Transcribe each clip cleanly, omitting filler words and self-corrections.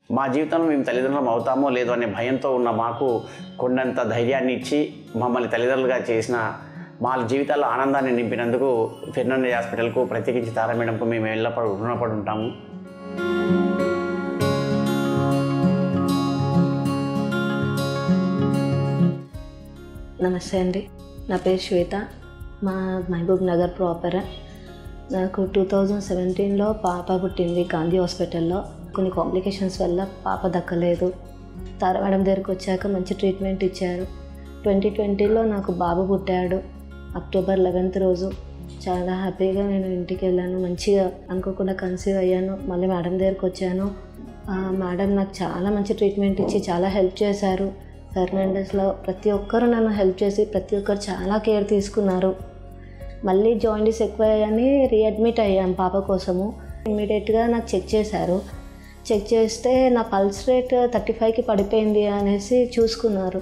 మా జీవితంలో మేము తల్లిదండ్రులం అవుతామో లేదో అనే భయంతో ఉన్న మాకు కొండంత ధైర్యాన్ని ఇచ్చి మమ్మల్ని తల్లిదండ్రులుగా చేసిన మా జీవితాల్లో ఆనందాన్ని నింపినందుకు ఫెర్నాండెజ్ హాస్పిటల్కు ప్రత్యేకించి తారా మేడంకు మేము ఎల్లప్పుడూ రుణపడి ఉంటాము. నమస్తే అండి, నా పేరు శ్వేత, మా మహబూబ్ నగర్ ప్రాపర్. నాకు 2017లో పాప పుట్టింది గాంధీ హాస్పిటల్లో. కొన్ని కాంప్లికేషన్స్ వల్ల పాప దక్కలేదు. తారా మేడం దగ్గరికి వచ్చాక మంచి ట్రీట్మెంట్ ఇచ్చారు. 2020లో నాకు బాబు పుట్టాడు. అక్టోబర్ 11th రోజు చాలా హ్యాపీగా నేను ఇంటికి వెళ్ళాను. మంచిగా అనుకోకుండా కన్సీవ్ అయ్యాను. మళ్ళీ మేడం దగ్గరికి వచ్చాను. మేడం నాకు చాలా మంచి ట్రీట్మెంట్ ఇచ్చి చాలా హెల్ప్ చేశారు. ఫెర్నాండెజ్లో ప్రతి ఒక్కరు నన్ను హెల్ప్ చేసి ప్రతి ఒక్కరు చాలా కేర్ తీసుకున్నారు. మళ్ళీ జాయిండీస్ ఎక్కువయ్యాయని రీఅడ్మిట్ అయ్యాను పాప కోసము. ఇమ్మీడియట్గా నాకు చెక్ చేశారు. చెక్ చేస్తే నా పల్స్ రేట్ 35కి పడిపోయింది అనేసి చూసుకున్నారు.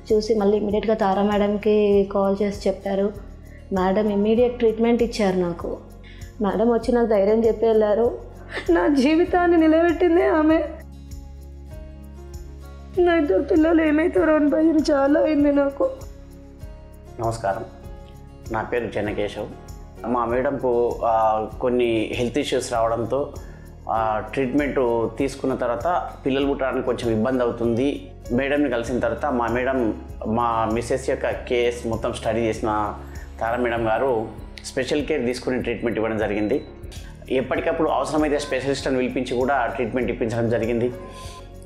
చూసి మళ్ళీ ఇమ్మీడియట్గా తారా మేడంకి కాల్ చేసి చెప్పారు. మేడం ఇమ్మీడియట్ ట్రీట్మెంట్ ఇచ్చారు నాకు. మేడం వచ్చి నాకు ధైర్యం చెప్పి వెళ్ళారు. నా జీవితాన్ని నిలబెట్టిందే ఆమె. నా 2 పిల్లలు ఏమవుతారో అని భయం చాలా అయింది నాకు. నమస్కారం, నా పేరు చెన్నకేశవ్. మా మేడంకు కొన్ని హెల్త్ ఇష్యూస్ రావడంతో ట్రీట్మెంట్ తీసుకున్న తర్వాత పిల్లలు పుట్టడానికి కొంచెం ఇబ్బంది అవుతుంది. మేడంని కలిసిన తర్వాత మా మేడం మా మిస్సెస్ యొక్క కేస్ మొత్తం స్టడీ చేసిన తారా మేడం గారు స్పెషల్ కేర్ తీసుకుని ట్రీట్మెంట్ ఇవ్వడం జరిగింది. ఎప్పటికప్పుడు అవసరమైతే స్పెషలిస్ట్ని పిలిపించి కూడా ట్రీట్మెంట్ ఇప్పించడం జరిగింది.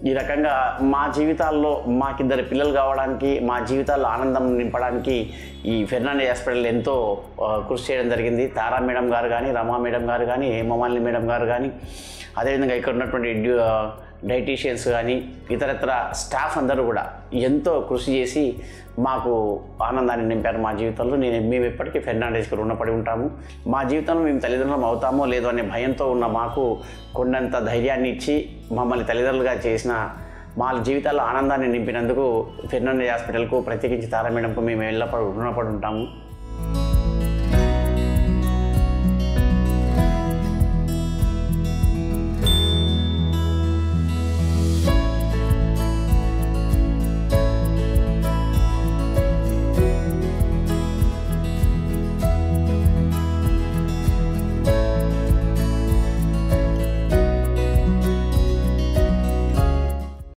ఈ రకంగా మా జీవితాల్లో మాకిద్దరు పిల్లలు కావడానికి, మా జీవితాల్లో ఆనందం నింపడానికి ఈ ఫెర్నాండెజ్ హాస్పిటల్ ఎంతో కృషి చేయడం జరిగింది. తారా మేడం గారు కానీ, రమా మేడం గారు కానీ, హేమమాలిని మేడం గారు కానీ, అదేవిధంగా ఇక్కడ ఉన్నటువంటి డైటీషియన్స్ కానీ, ఇతరత్ర స్టాఫ్ అందరూ కూడా ఎంతో కృషి చేసి మాకు ఆనందాన్ని నింపారు మా జీవితంలో. మేము ఎప్పటికీ ఫెర్నాండెజ్కి రుణపడి ఉంటాము. మా జీవితంలో మేము తల్లిదండ్రులం అవుతామో లేదో అనే భయంతో ఉన్న మాకు కొండంత ధైర్యాన్ని ఇచ్చి మమ్మల్ని తల్లిదండ్రులుగా చేసిన మా జీవితాల్లో ఆనందాన్ని నింపినందుకు ఫెర్నాండెజ్ హాస్పిటల్కు ప్రత్యేకించి తారా మేడంకు మేము ఎల్లప్పుడూ రుణపడి ఉంటాము.